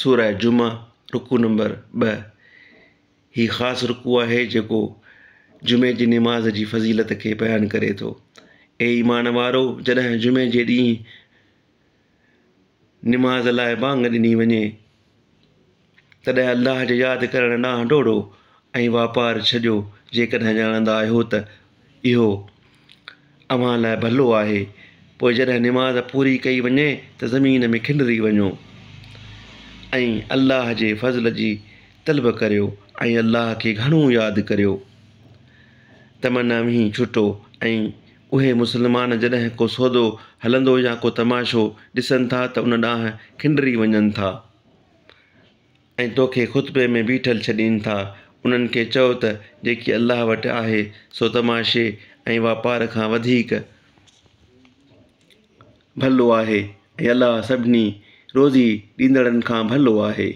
सूरह जुमा रुकू नंबर 2। ही ख़ासि रुकू आहे जेको जुमे जी निमाज़ जी फ़ज़ीलत खे बयानु करे थो। ए ईमान वारो, जॾहिं जुमे जे ॾींहुं निमाज़ लाइ बांग ॾिनी वञे तॾहिं अल्लाह जे यादि करण ॾांहुं डोड़ो ऐं वापारु छॾियो, जेकॾहिं ॼाणंदा आहियो त इहो अव्हां लाइ भलो आहे। पोइ जॾहिं निमाज़ पूरी कई वञे त ज़मीन में खिंडरी वञो ऐं अल्लाह जे फ़ज़ल जी तलब करियो ऐं अल्लाह खे घणो यादि करियो। तमन्ना मींहुं छुटो ऐं उहे मुस्लमान जॾहिं को सौदो हलंदो या को तमाशो ॾिसनि था त उन ॾांहुं खिंडरी वञनि था ऐं तोखे ख़ुतबे में बीठल छॾीनि था। उन्हनि खे चओ त जेकी अल्लाह वटि आहे सो तमाशे ऐं वापार खां वधीक भलो आहे ऐं अल्लाह सभिनी रोज़ी ॾींदड़नि खां भलो आहे।